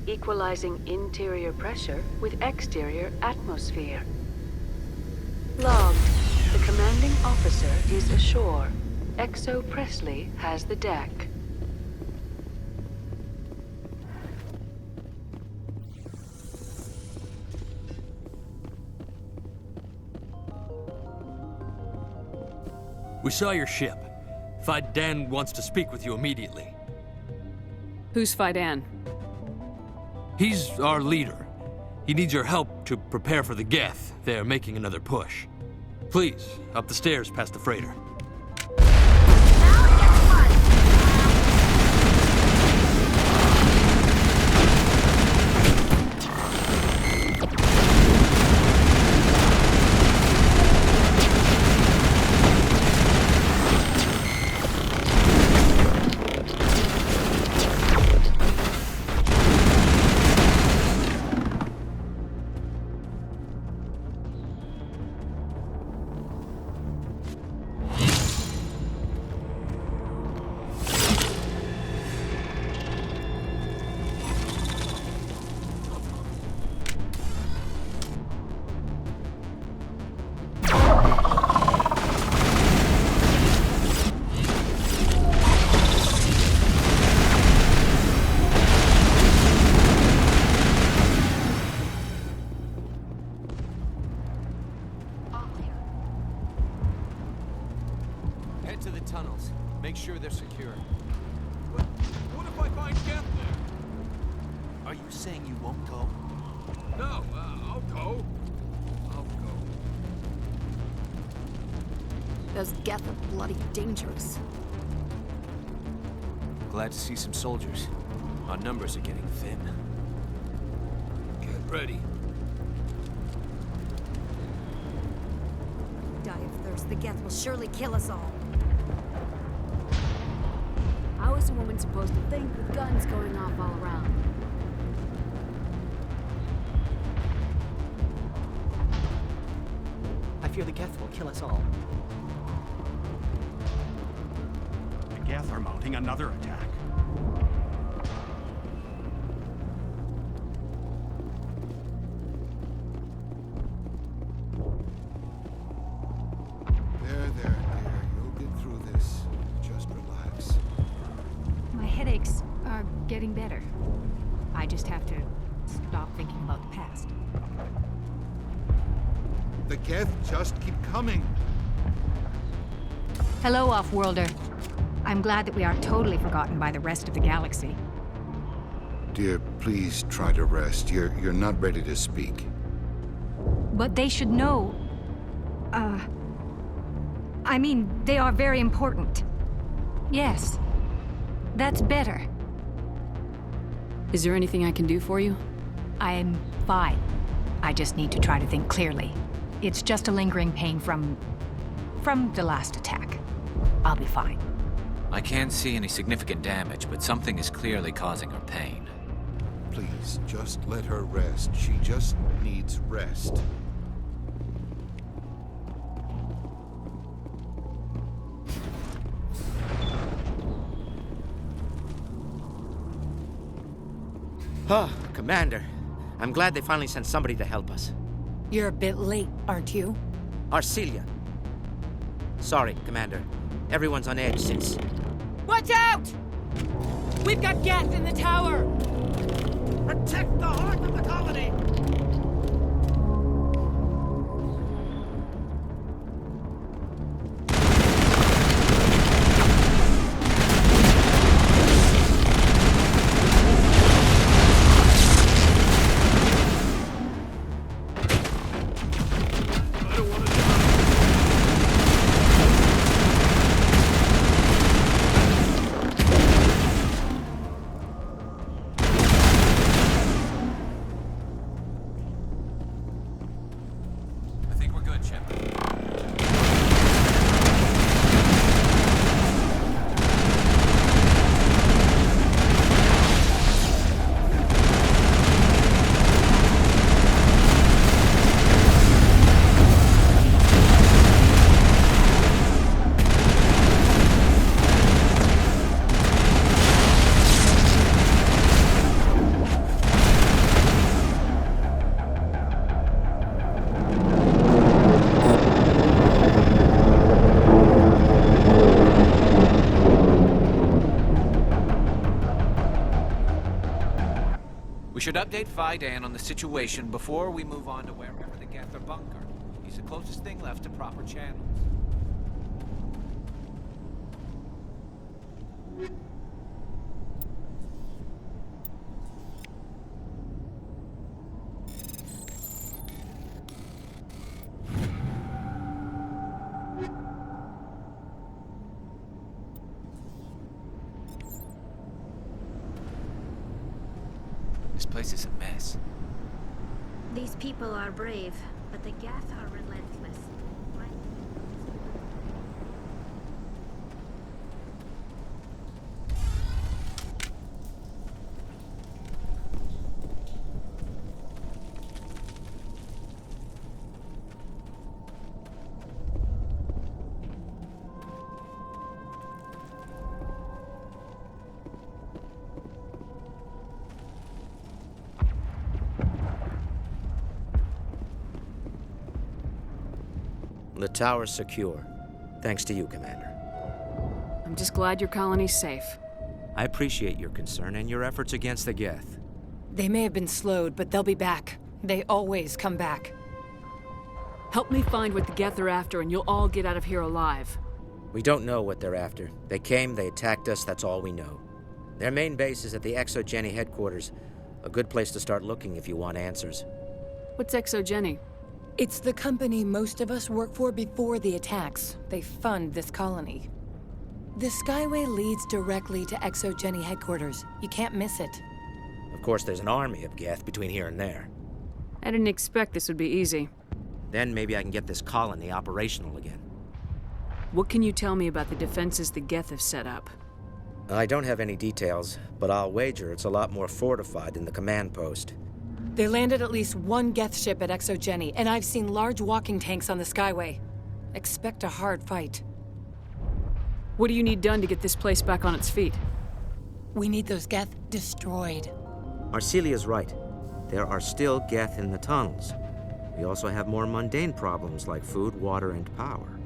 equalizing interior pressure with exterior atmosphere. Logged. The commanding officer is ashore. Exo Presley has the deck. We saw your ship. Fidan wants to speak with you immediately. Who's Fidan? He's our leader. He needs your help to prepare for the Geth. They're making another push. Please, up the stairs past the freighter. Head to the tunnels. Make sure they're secure. What if I find Geth there? Are you saying you won't go? No, I'll go. I'll go. Those Geth are bloody dangerous. Glad to see some soldiers. Our numbers are getting thin. Get ready. Die of thirst. The Geth will surely kill us all. How is a woman supposed to think with guns going off all around? I fear the Geth will kill us all. The Geth are mounting another attack. There, dear. You'll get through this. Just relax. My headaches are getting better. I just have to stop thinking about the past. The Geth just keep coming. Hello, Off-Worlder. I'm glad that we aren't totally forgotten by the rest of the galaxy. Dear, please try to rest. You're not ready to speak. But they should know... I mean, they are very important. Yes. That's better. Is there anything I can do for you? I'm fine. I just need to try to think clearly. It's just a lingering pain from the last attack. I'll be fine. I can't see any significant damage, but something is clearly causing her pain. Please, just let her rest. She just needs rest. Oh, Commander. I'm glad they finally sent somebody to help us. You're a bit late, aren't you? Arcelia. Sorry, Commander. Everyone's on edge since... Watch out! We've got Geth in the tower! Protect the heart of the colony! update Fidan on the situation before we move on to wherever the Geth are bunkered. He's the closest thing left to proper channels. This place is a mess. These people are brave, but the Geth are relentless. The tower's secure. Thanks to you, Commander. I'm just glad your colony's safe. I appreciate your concern and your efforts against the Geth. They may have been slowed, but they'll be back. They always come back. Help me find what the Geth are after, and you'll all get out of here alive. We don't know what they're after. They came, they attacked us, that's all we know. Their main base is at the Exogeny headquarters. A good place to start looking if you want answers. What's Exogeny? It's the company most of us work for before the attacks. They fund this colony. The Skyway leads directly to Exogeny headquarters. You can't miss it. Of course, there's an army of Geth between here and there. I didn't expect this would be easy. Then maybe I can get this colony operational again. What can you tell me about the defenses the Geth have set up? I don't have any details, but I'll wager it's a lot more fortified than the command post. They landed at least one Geth ship at Exogeny, and I've seen large walking tanks on the Skyway. Expect a hard fight. What do you need done to get this place back on its feet? We need those Geth destroyed. Arcelia's right. There are still Geth in the tunnels. We also have more mundane problems like food, water, and power.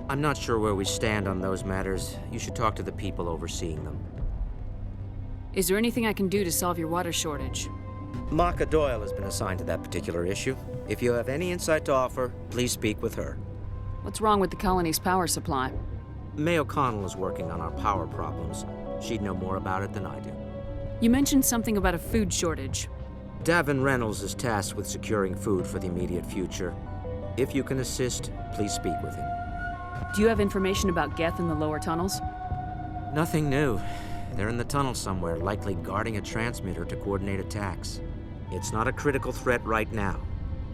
I'm not sure where we stand on those matters. You should talk to the people overseeing them. Is there anything I can do to solve your water shortage? Maka Doyle has been assigned to that particular issue. If you have any insight to offer, please speak with her. What's wrong with the colony's power supply? May O'Connell is working on our power problems. She'd know more about it than I do. You mentioned something about a food shortage. Davin Reynolds is tasked with securing food for the immediate future. If you can assist, please speak with him. Do you have information about Geth in the lower tunnels? Nothing new. They're in the tunnel somewhere, likely guarding a transmitter to coordinate attacks. It's not a critical threat right now,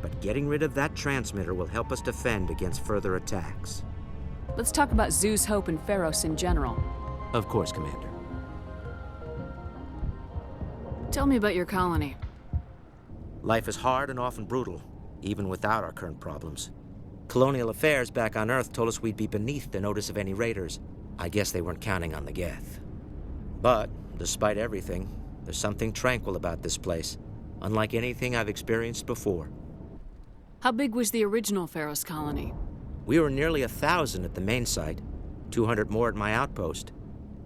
but getting rid of that transmitter will help us defend against further attacks. Let's talk about Zoo's Hope and Feros in general. Of course, Commander. Tell me about your colony. Life is hard and often brutal, even without our current problems. Colonial affairs back on Earth told us we'd be beneath the notice of any raiders. I guess they weren't counting on the Geth. But, despite everything, there's something tranquil about this place, unlike anything I've experienced before. How big was the original Feros colony? We were nearly 1,000 at the main site, 200 more at my outpost.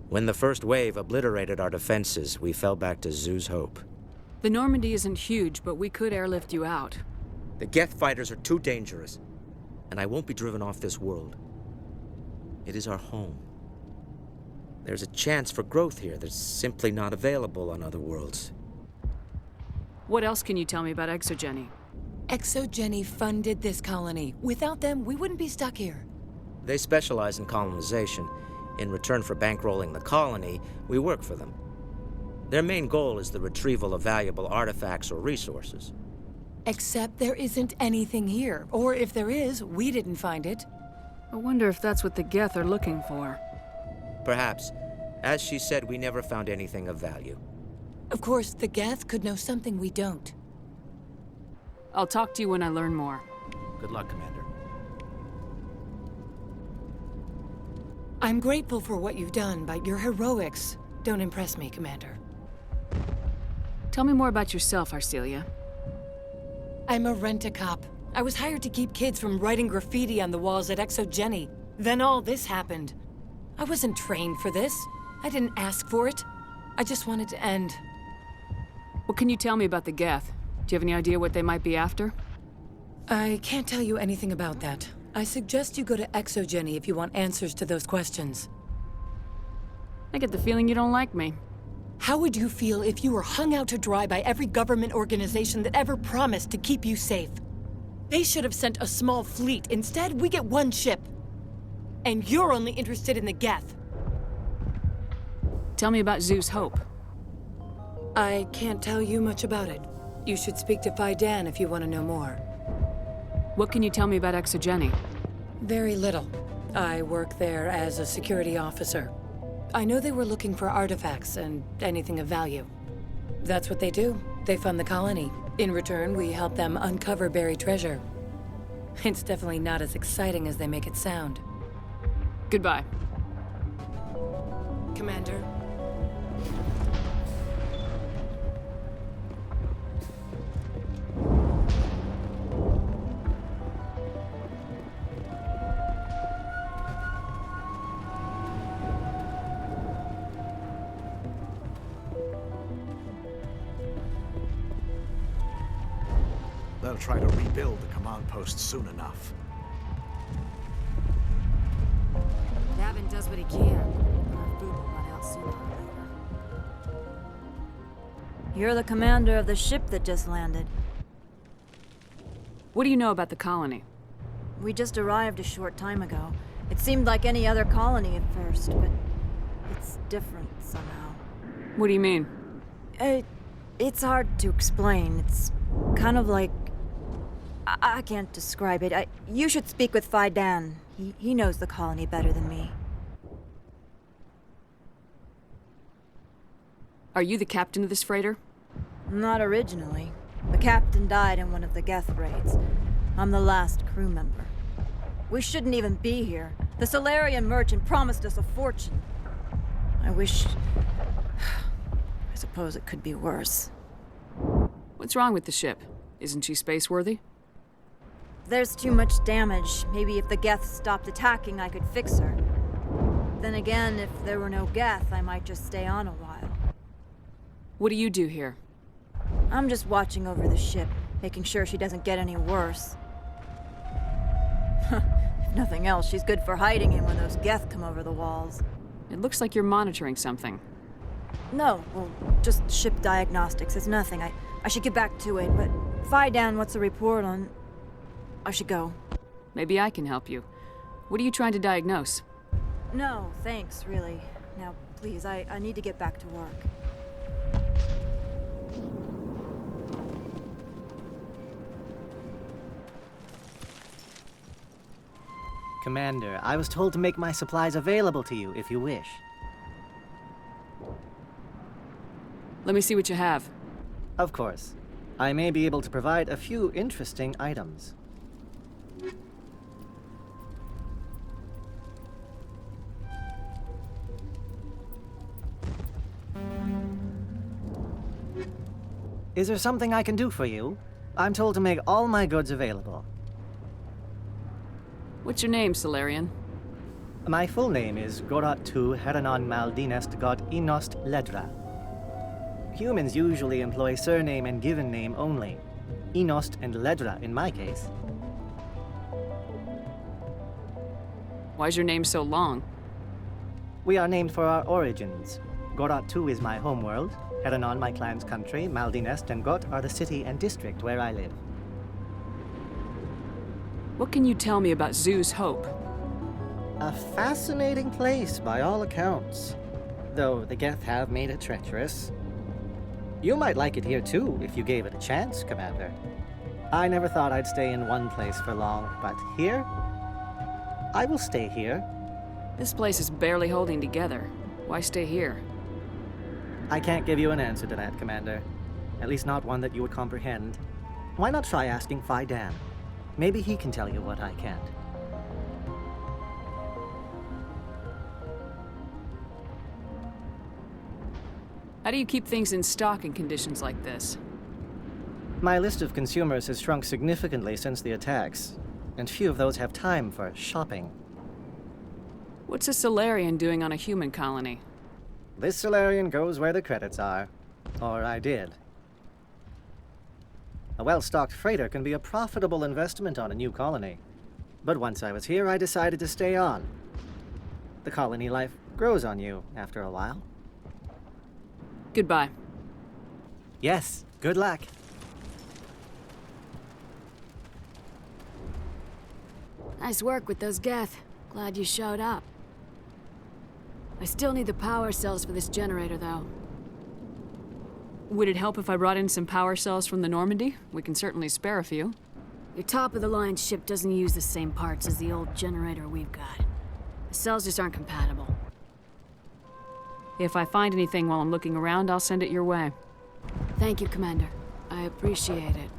When the first wave obliterated our defenses, we fell back to Zoo's Hope. The Normandy isn't huge, but we could airlift you out. The Geth fighters are too dangerous, and I won't be driven off this world. It is our home. There's a chance for growth here that's simply not available on other worlds. What else can you tell me about Exogeny? Exogeny funded this colony. Without them, we wouldn't be stuck here. They specialize in colonization. In return for bankrolling the colony, we work for them. Their main goal is the retrieval of valuable artifacts or resources. Except there isn't anything here. Or if there is, we didn't find it. I wonder if that's what the Geth are looking for. Perhaps. As she said, we never found anything of value. Of course, the Geth could know something we don't. I'll talk to you when I learn more. Good luck, Commander. I'm grateful for what you've done, but your heroics don't impress me, Commander. Tell me more about yourself, Arcelia. I'm a rent-a-cop. I was hired to keep kids from writing graffiti on the walls at Exogeny. Then all this happened. I wasn't trained for this. I didn't ask for it. I just wanted to end. What can you tell me about the Geth? Do you have any idea what they might be after? I can't tell you anything about that. I suggest you go to Exogeny if you want answers to those questions. I get the feeling you don't like me. How would you feel if you were hung out to dry by every government organization that ever promised to keep you safe? They should have sent a small fleet. Instead, we get one ship. And you're only interested in the Geth. Tell me about Zeus Hope. I can't tell you much about it. You should speak to Fidan if you want to know more. What can you tell me about Exogeny? Very little. I work there as a security officer. I know they were looking for artifacts and anything of value. That's what they do. They fund the colony. In return, we help them uncover buried treasure. It's definitely not as exciting as they make it sound. Goodbye. Commander. They'll try to rebuild the command post soon enough. Davin does what he can. Our food will run out sooner or later. You're the commander of the ship that just landed. What do you know about the colony? We just arrived a short time ago. It seemed like any other colony at first, but it's different somehow. What do you mean? It's hard to explain. It's kind of like... I can't describe it. You should speak with Fidan. He knows the colony better than me. Are you the captain of this freighter? Not originally. The captain died in one of the Geth raids. I'm the last crew member. We shouldn't even be here. The Solarian merchant promised us a fortune. I wish... I suppose it could be worse. What's wrong with the ship? Isn't she space-worthy? There's too much damage. Maybe if the Geth stopped attacking, I could fix her. Then again, if there were no Geth, I might just stay on a while. What do you do here? I'm just watching over the ship, making sure she doesn't get any worse. If nothing else, she's good for hiding in when those Geth come over the walls. It looks like you're monitoring something. No, well, just ship diagnostics. It's nothing. I should get back to it, but Fidan, what's the report on... I should go. Maybe I can help you. What are you trying to diagnose? No, thanks, really. Now, please, I need to get back to work. Commander, I was told to make my supplies available to you if you wish. Let me see what you have. Of course. I may be able to provide a few interesting items. Is there something I can do for you? I'm told to make all my goods available. What's your name, Solarian? My full name is Gorat tu Heranon Maldinest God Inost Ledra. Humans usually employ surname and given name only. Inost and Ledra in my case. Why's your name so long? We are named for our origins. Gorat tu is my homeworld. Heranon, my clan's country, Maldinest and Got are the city and district where I live. What can you tell me about Zeus Hope? A fascinating place by all accounts, though the Geth have made it treacherous. You might like it here too, if you gave it a chance, Commander. I never thought I'd stay in one place for long, but here? I will stay here. This place is barely holding together. Why stay here? I can't give you an answer to that, Commander. At least not one that you would comprehend. Why not try asking Fidan? Maybe he can tell you what I can't. How do you keep things in stock in conditions like this? My list of consumers has shrunk significantly since the attacks, and few of those have time for shopping. What's a Solarian doing on a human colony? This Solarian goes where the credits are. Or I did. A well-stocked freighter can be a profitable investment on a new colony. But once I was here, I decided to stay on. The colony life grows on you after a while. Goodbye. Yes, good luck. Nice work with those Geth. Glad you showed up. I still need the power cells for this generator, though. Would it help if I brought in some power cells from the Normandy? We can certainly spare a few. Your top-of-the-line ship doesn't use the same parts as the old generator we've got. The cells just aren't compatible. If I find anything while I'm looking around, I'll send it your way. Thank you, Commander. I appreciate it.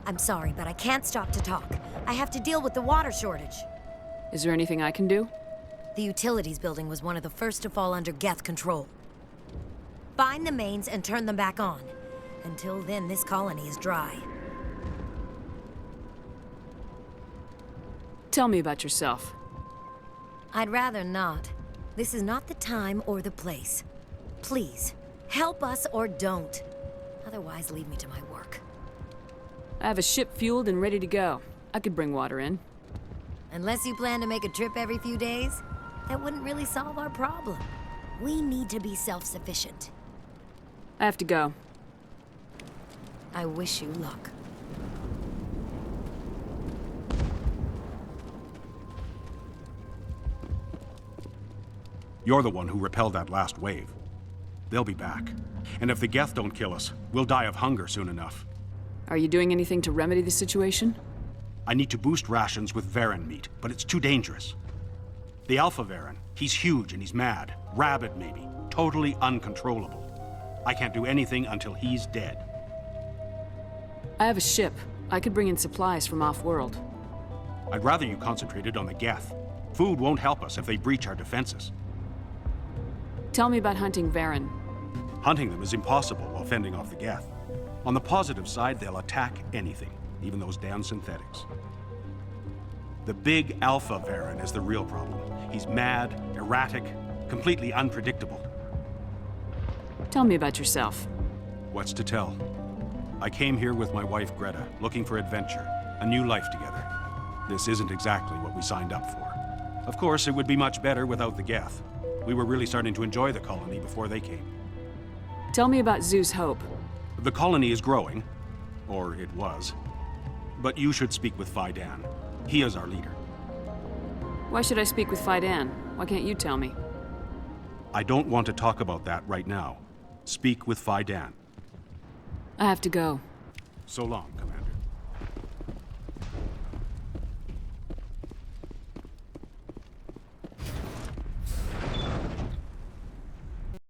I'm sorry, but I can't stop to talk. I have to deal with the water shortage. Is there anything I can do? The utilities building was one of the first to fall under Geth control. Find the mains and turn them back on. Until then, this colony is dry. Tell me about yourself. I'd rather not. This is not the time or the place. Please, help us or don't. Otherwise, leave me to my work. I have a ship fueled and ready to go. I could bring water in. Unless you plan to make a trip every few days, that wouldn't really solve our problem. We need to be self-sufficient. I have to go. I wish you luck. You're the one who repelled that last wave. They'll be back. And if the Geth don't kill us, we'll die of hunger soon enough. Are you doing anything to remedy the situation? I need to boost rations with Varen meat, but it's too dangerous. The Alpha Varen, he's huge and he's mad. Rabid, maybe. Totally uncontrollable. I can't do anything until he's dead. I have a ship. I could bring in supplies from off-world. I'd rather you concentrated on the Geth. Food won't help us if they breach our defenses. Tell me about hunting Varen. Hunting them is impossible while fending off the Geth. On the positive side, they'll attack anything, even those damn synthetics. The big Alpha Varen is the real problem. He's mad, erratic, completely unpredictable. Tell me about yourself. What's to tell? I came here with my wife Greta, looking for adventure, a new life together. This isn't exactly what we signed up for. Of course, it would be much better without the Geth. We were really starting to enjoy the colony before they came. Tell me about Zeus Hope. The colony is growing, or it was. But you should speak with Fidan. He is our leader. Why should I speak with Fidan? Why can't you tell me? I don't want to talk about that right now. Speak with Fidan. I have to go. So long, Commander.